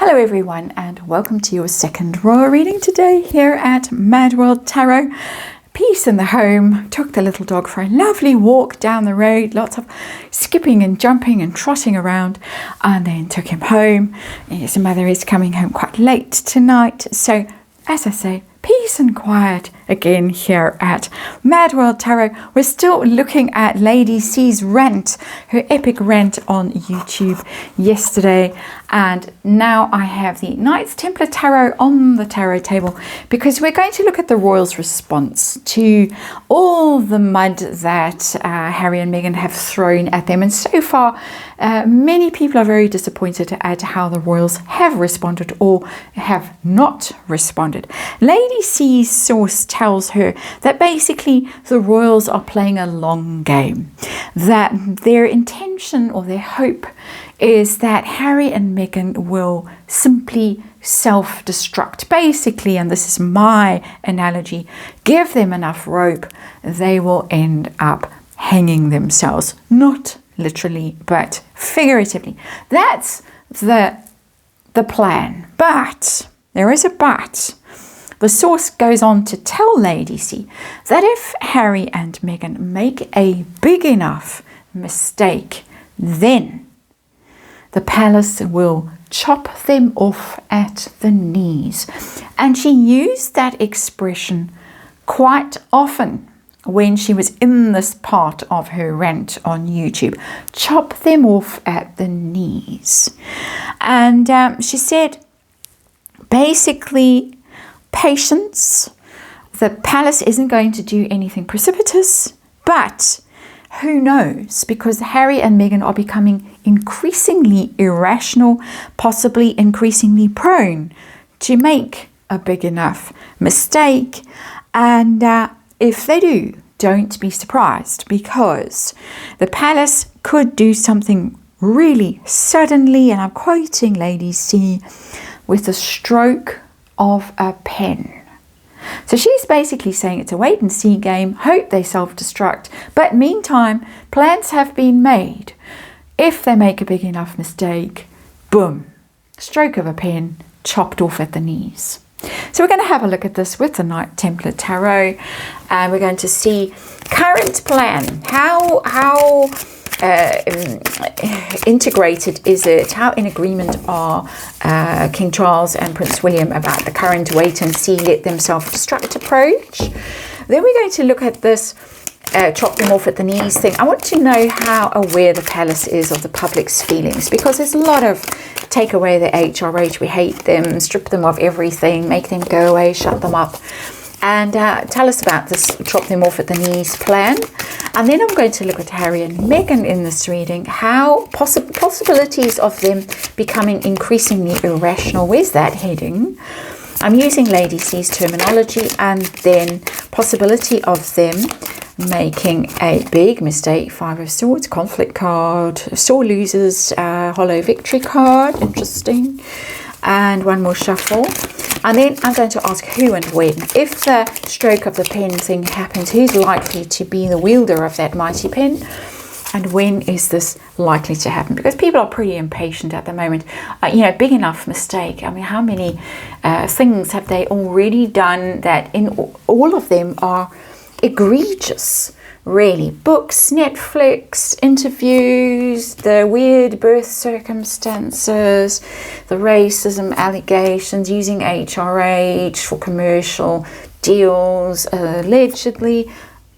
Hello everyone, and welcome to your second royal reading today here at MadWorldTarot. Peace in the home. Took the little dog for a lovely walk down the road, lots of skipping and jumping and trotting around, and then took him home. His mother is coming home quite late tonight, so as I say, peace and quiet again here at MadWorldTarot. We're still looking at Lady C's rant, her epic rant on YouTube yesterday, and now I have the Knights Templar Tarot on the tarot table because we're going to look at the royals' response to all the mud that Harry and Meghan have thrown at them. And so far, many people are very disappointed at how the royals have responded or have not responded. Lady C's source tells her that basically the royals are playing a long game, that their intention or their hope is that Harry and Meghan will simply self-destruct. Basically, and this is my analogy, give them enough rope, they will end up hanging themselves. Not literally, but figuratively. That's the plan. But, there is a but. The source goes on to tell Lady C that if Harry and Meghan make a big enough mistake, then the palace will chop them off at the knees. And she used that expression quite often when she was in this part of her rant on YouTube. Chop them off at the knees. And she said, basically, patience. The palace isn't going to do anything precipitous, but who knows, because Harry and Meghan are becoming increasingly irrational, possibly increasingly prone to make a big enough mistake. And if they do, don't be surprised, because the palace could do something really suddenly, and I'm quoting Lady C, with a stroke of a pen. So she's basically saying it's a wait and see game, hope they self-destruct, but meantime, plans have been made. If they make a big enough mistake, boom, stroke of a pen, chopped off at the knees. So we're going to have a look at this with the Knight Templar Tarot, and we're going to see current plan. How integrated is it? How in agreement are King Charles and Prince William about the current wait and see, let them self-destruct approach? Then we're going to look at this chop them off at the knees thing. I want to know how aware the palace is of the public's feelings, because there's a lot of take away the HRH, we hate them, strip them of everything, make them go away, shut them up. And tell us about this chop them off at the knees plan. And then I'm going to look at Harry and Meghan in this reading, how possibilities of them becoming increasingly irrational. Where's that heading? I'm using Lady C's terminology, and then possibility of them making a big mistake. Five of Swords, conflict card, sore losers, hollow victory card, interesting. And one more shuffle. And then I'm going to ask who and when. If the stroke of the pen thing happens, who's likely to be the wielder of that mighty pen? And when is this likely to happen? Because people are pretty impatient at the moment. Big enough mistake. I mean, how many things have they already done that in all of them are egregious? Really, books, Netflix, interviews, the weird birth circumstances, the racism allegations, using HRH for commercial deals, allegedly.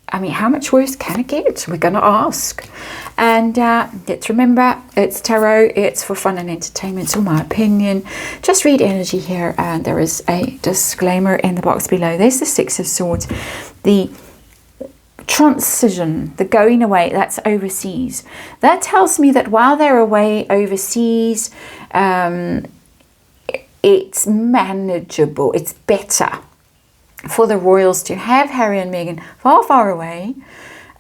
I mean, how much worse can it get? We're going to ask. And let's remember, it's tarot, it's for fun and entertainment, it's all my opinion. Just read energy here, and there is a disclaimer in the box below. There's the Six of Swords, the transition, the going away, that's overseas. That tells me that while they're away overseas, it's manageable, it's better for the royals to have Harry and Meghan far away.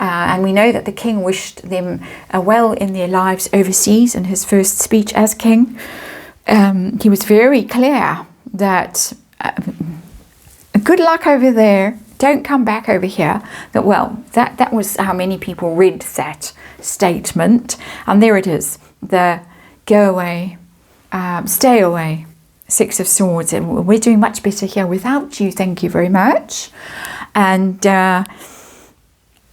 And we know that the king wished them well in their lives overseas in his first speech as king. He was very clear that good luck over there, don't come back over here. That was how many people read that statement. And there it is, the go away, stay away, Six of Swords, and we're doing much better here without you, thank you very much. And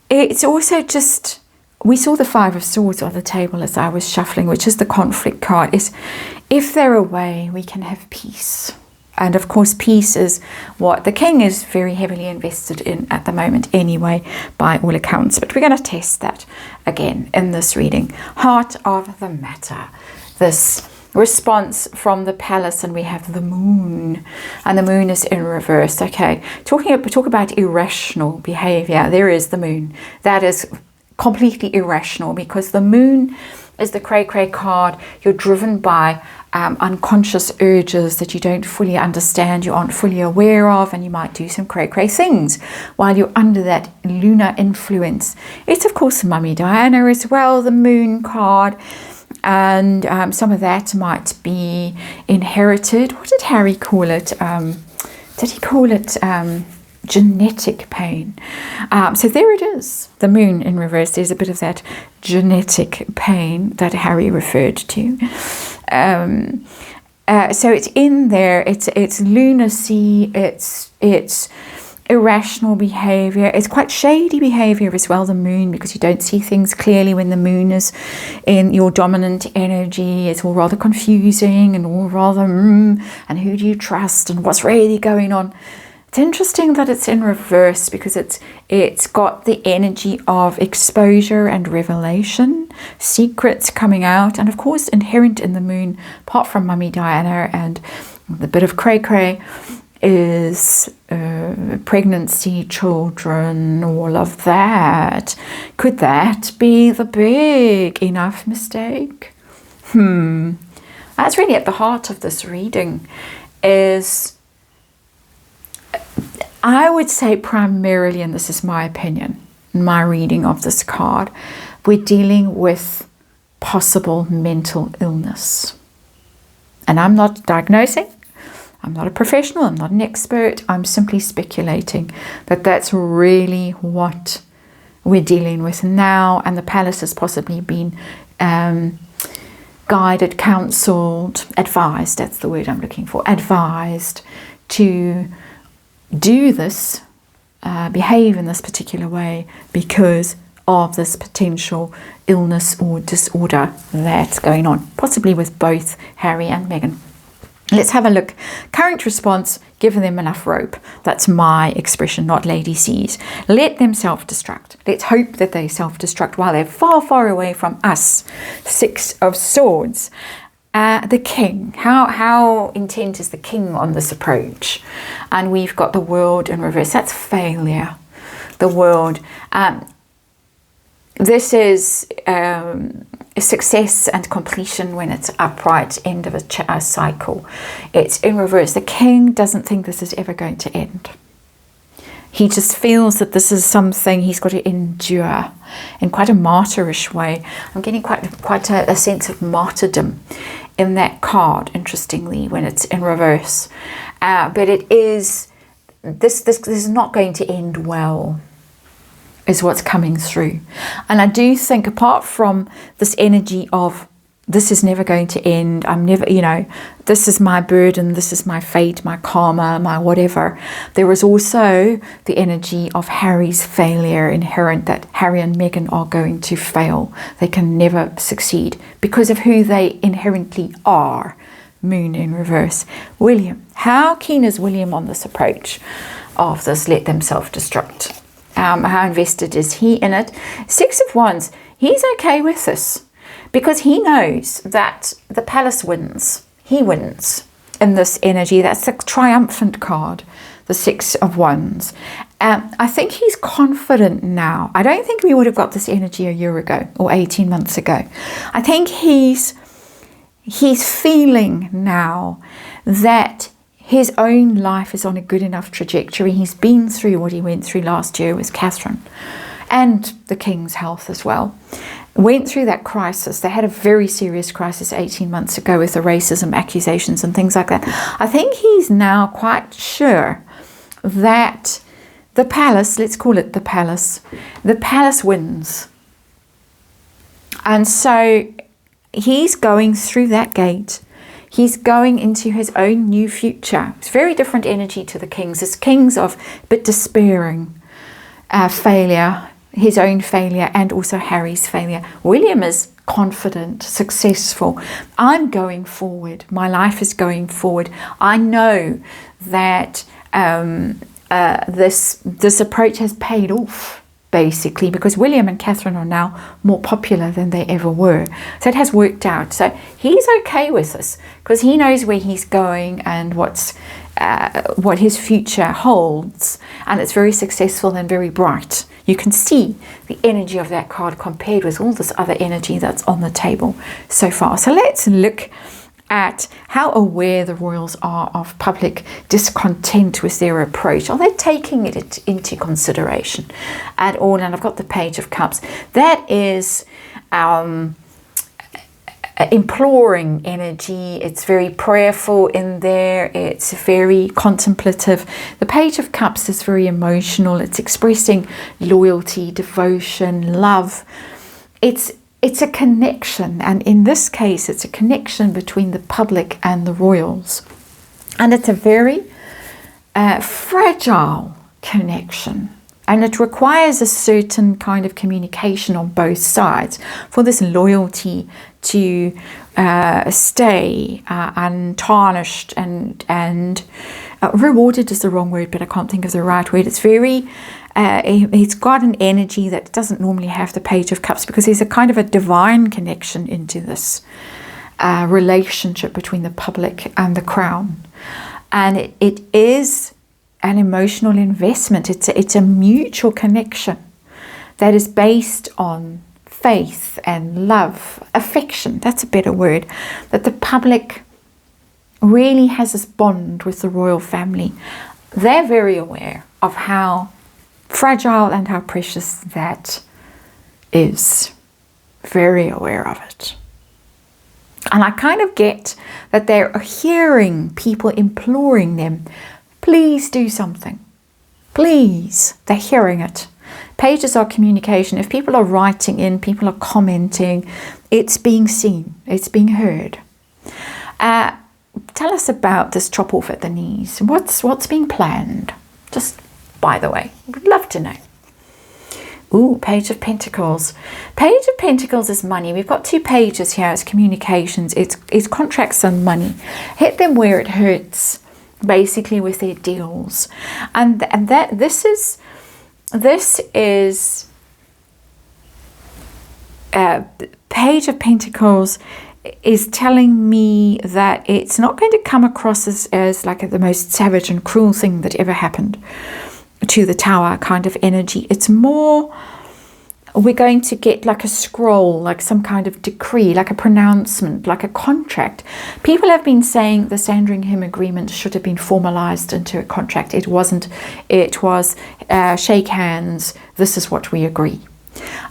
it's also just, we saw the Five of Swords on the table as I was shuffling, which is the conflict card. Is if they're away, we can have peace. And of course, peace is what the king is very heavily invested in at the moment anyway, by all accounts. But we're going to test that again in this reading. Heart of the matter. This response from the palace, and we have the moon, and the moon is in reverse. Okay, talk about irrational behavior. There is the moon. That is completely irrational, because the moon is the cray card. You're driven by unconscious urges that you don't fully understand, you aren't fully aware of, and you might do some cray things while you're under that lunar influence. It's of course Mummy Diana as well, the moon card, and some of that might be inherited. What did Harry call it? Did he call it genetic pain? So there it is, the moon in reverse. There's a bit of that genetic pain that Harry referred to. So it's in there. It's lunacy. It's irrational behavior. It's quite shady behavior as well, the moon, because you don't see things clearly when the moon is in your dominant energy. It's all rather confusing and all rather and who do you trust and what's really going on. It's interesting that it's in reverse, because it's got the energy of exposure and revelation, secrets coming out, and of course inherent in the moon, apart from Mummy Diana and the bit of cray is pregnancy, children, all of that. Could that be the big enough mistake? That's really at the heart of this reading. Is, I would say primarily, and this is my opinion, my reading of this card, we're dealing with possible mental illness. And I'm not diagnosing, I'm not a professional, I'm not an expert, I'm simply speculating that that's really what we're dealing with now, and the palace has possibly been guided, counselled, advised, that's the word I'm looking for, advised to do this, behave in this particular way because of this potential illness or disorder that's going on, possibly with both Harry and Meghan. Let's have a look. Current response, giving them enough rope. That's my expression, not Lady C's. Let them self-destruct. Let's hope that they self-destruct while they're far, far away from us. Six of Swords. The king, how intent is the king on this approach? And we've got the world in reverse. That's failure. The world. This is success and completion when it's upright, end of a cycle. It's in reverse. The king doesn't think this is ever going to end. He just feels that this is something he's got to endure in quite a martyrish way. I'm getting quite a sense of martyrdom in that card, interestingly, when it's in reverse. But it is, this is not going to end well, is what's coming through. And I do think, apart from this energy of this is never going to end, I'm never, this is my burden, this is my fate, my karma, my whatever. There is also the energy of Harry's failure inherent, that Harry and Meghan are going to fail. They can never succeed because of who they inherently are. Moon in reverse. William, how keen is William on this approach of this let them self-destruct? How invested is he in it? Six of Wands, he's okay with this, because he knows that the palace wins. He wins in this energy. That's the triumphant card, the Six of Wands. I think he's confident now. I don't think we would have got this energy a year ago or 18 months ago. I think he's feeling now that his own life is on a good enough trajectory. He's been through what he went through last year with Catherine and the king's health as well. Went through that crisis. They had a very serious crisis 18 months ago with the racism accusations and things like that. I think he's now quite sure that the palace, let's call it the palace wins. And so he's going through that gate. He's going into his own new future. It's very different energy to the Kings. It's Kings of a bit despairing, failure, his own failure, and also Harry's failure. William is confident, successful. I'm going forward. My life is going forward. I know that this approach has paid off, basically, because William and Catherine are now more popular than they ever were. So it has worked out. So he's okay with this because he knows where he's going and what his future holds, and it's very successful and very bright. You can see the energy of that card compared with all this other energy that's on the table so far. So let's look at how aware the royals are of public discontent with their approach. Are they taking it into consideration at all? And I've got the Page of Cups. That is imploring energy. It's very prayerful in there. It's very contemplative. The Page of Cups is very emotional. It's expressing loyalty, devotion, love. It's a connection, and in this case it's a connection between the public and the royals, and it's a very fragile connection, and it requires a certain kind of communication on both sides for this loyalty to stay untarnished and rewarded is the wrong word, but I can't think of the right word. It's very it's got an energy that doesn't normally have the Page of Cups, because there's a kind of a divine connection into this relationship between the public and the crown, and it is an emotional investment. It's a mutual connection that is based on faith and love, affection, that's a better word, that the public really has this bond with the royal family. They're very aware of how fragile and how precious that is. Very aware of it. And I kind of get that they're hearing people imploring them, please do something. Please. They're hearing it. Pages are communication. If people are writing in, people are commenting, it's being seen, it's being heard. Tell us about this chop off at the knees. What's being planned? Just by the way, would love to know. Ooh, Page of Pentacles. Page of Pentacles is money. We've got two pages here. It's communications. It's contracts and money. Hit them where it hurts, basically, with their deals. And that this is Page of Pentacles is telling me that it's not going to come across as like the most savage and cruel thing that ever happened to the Tower kind of energy. It's more, we're going to get like a scroll, like some kind of decree, like a pronouncement, like a contract. People have been saying the Sandringham Agreement should have been formalized into a contract. It wasn't. It was shake hands, this is what we agree.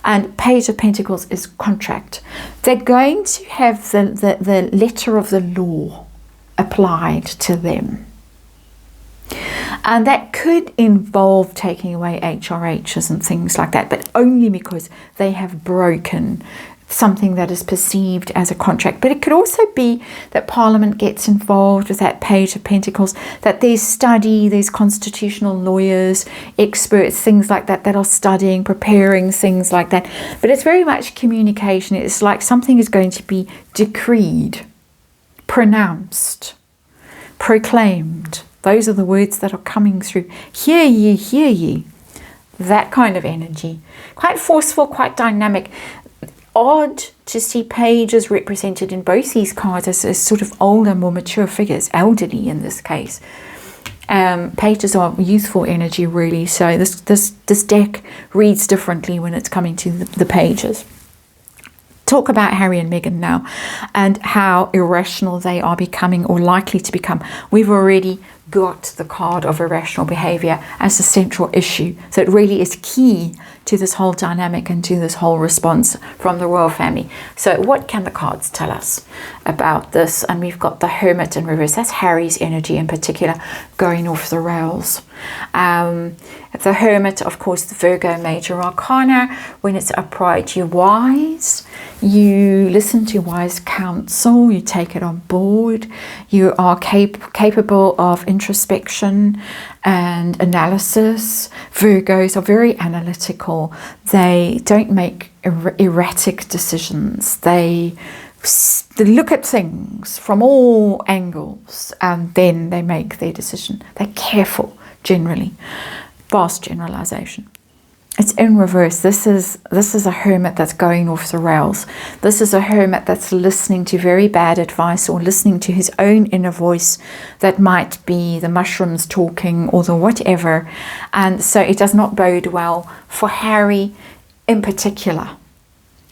And Page of Pentacles is contract. They're going to have the letter of the law applied to them. And that could involve taking away HRHs and things like that, but only because they have broken something that is perceived as a contract. But it could also be that Parliament gets involved with that Page of Pentacles, that there's study, there's constitutional lawyers, experts, things like that, that are studying, preparing things like that. But it's very much communication. It's like something is going to be decreed, pronounced, proclaimed. Those are the words that are coming through. Hear ye, hear ye. That kind of energy. Quite forceful, quite dynamic. Odd to see pages represented in both these cards as sort of older, more mature figures, elderly in this case. Pages are youthful energy, really. So this deck reads differently when it's coming to the pages. Talk about Harry and Meghan now and how irrational they are becoming or likely to become. We've already got the card of irrational behavior as a central issue. So it really is key to this whole dynamic and to this whole response from the royal family. So what can the cards tell us about this? And we've got the Hermit in reverse. That's Harry's energy in particular, going off the rails. The Hermit, of course, the Virgo major arcana. When it's upright, you're wise. You listen to wise counsel. You take it on board. You are capable of introspection and analysis. Virgos are very analytical. They don't make erratic decisions. They look at things from all angles and then they make their decision. They're careful, generally. Vast generalization. It's in reverse. This is a hermit that's going off the rails. This is a hermit that's listening to very bad advice or listening to his own inner voice that might be the mushrooms talking or the whatever. And so it does not bode well for Harry in particular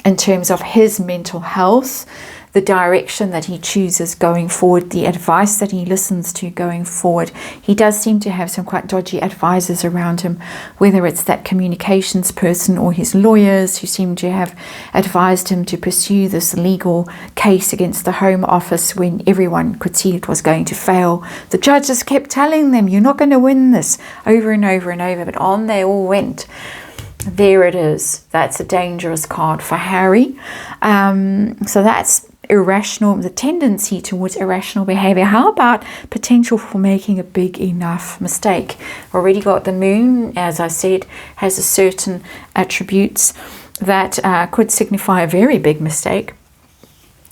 in terms of his mental health, the direction that he chooses going forward, the advice that he listens to going forward. He does seem to have some quite dodgy advisors around him, whether it's that communications person or his lawyers who seem to have advised him to pursue this legal case against the Home Office when everyone could see it was going to fail. The judges kept telling them, you're not going to win this, over and over and over, but on they all went. There it is. That's a dangerous card for Harry. So that's irrational, the tendency towards irrational behavior. How about potential for making a big enough mistake? Already got the moon, as I said, has a certain attributes that could signify a very big mistake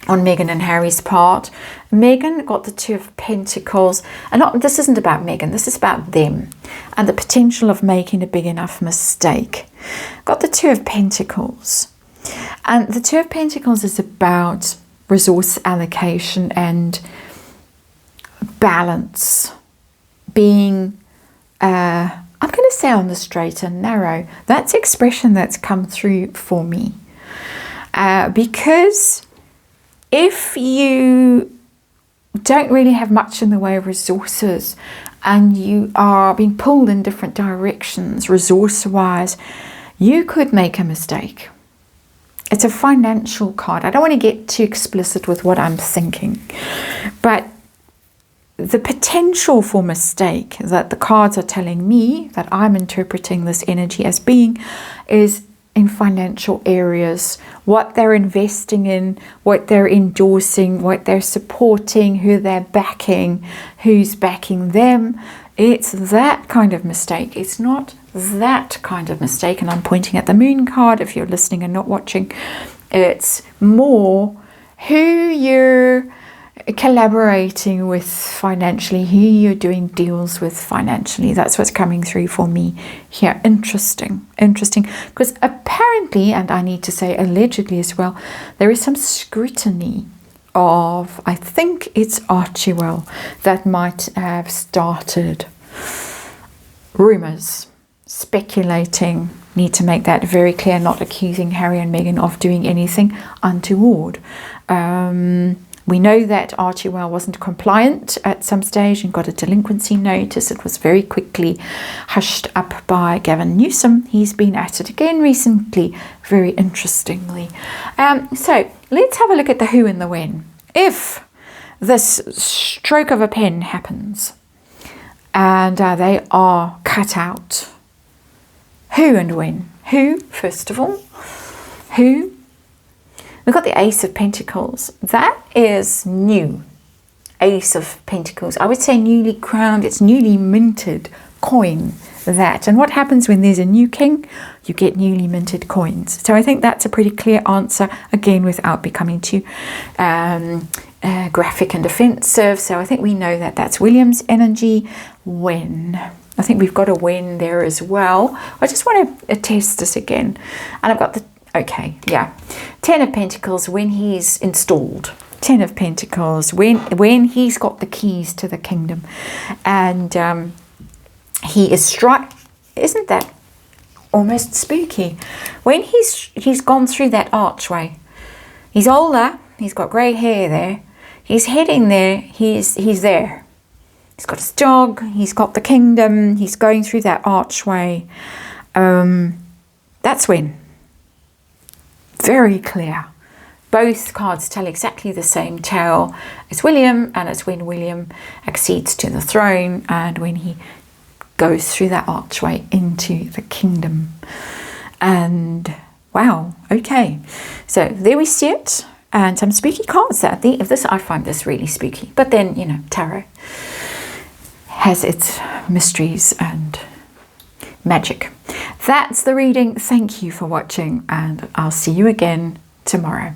on Meghan and Harry's part. Meghan got the Two of Pentacles, and this isn't about Meghan, this is about them and the potential of making a big enough mistake. Got the Two of Pentacles, and the Two of Pentacles is about resource allocation and balance, being I'm going to say on the straight and narrow. That's expression that's come through for me, because if you don't really have much in the way of resources and you are being pulled in different directions resource-wise, you could make a mistake. It's a financial card. I don't want to get too explicit with what I'm thinking, but the potential for mistake that the cards are telling me, that I'm interpreting this energy as being, is in financial areas, what they're investing in, what they're endorsing, what they're supporting, who they're backing, who's backing them. It's that kind of mistake. It's not that kind of mistake. And I'm pointing at the moon card if you're listening and not watching. It's more who you're collaborating with financially, who you're doing deals with financially. That's what's coming through for me here. Interesting, because apparently, and I need to say allegedly as well, there is some scrutiny of, I think it's Archewell, that might have started rumours, speculating. Need to make that very clear, not accusing Harry and Meghan of doing anything untoward. We know that Archewell wasn't compliant at some stage and got a delinquency notice. It was very quickly hushed up by Gavin Newsom. He's been at it again recently, very interestingly. So let's have a look at the who and the when. If this stroke of a pen happens and they are cut out, who and when? Who, first of all? Who? We've got the Ace of Pentacles. That is new. Ace of Pentacles. I would say newly crowned. It's newly minted coin, that. And what happens when there's a new king? You get newly minted coins. So I think that's a pretty clear answer, again, without becoming too graphic and offensive. So I think we know that that's William's energy. When? I think we've got a when there as well. I just want to test this again. And I've got the okay, yeah. 10 of Pentacles when he's installed. 10 of Pentacles when he's got the keys to the kingdom. And he is isn't that almost spooky? When he's gone through that archway. He's older, he's got grey hair there. He's heading there, he's there. He's got his dog, he's got the kingdom, he's going through that archway. That's when. Very clear. Both cards tell exactly the same tale as William, and it's when William accedes to the throne and when he goes through that archway into the kingdom. And wow, okay. So there we see it. And some spooky cards at the end of this. I find this really spooky. But then, you know, tarot has its mysteries and magic. That's the reading. Thank you for watching, and I'll see you again tomorrow.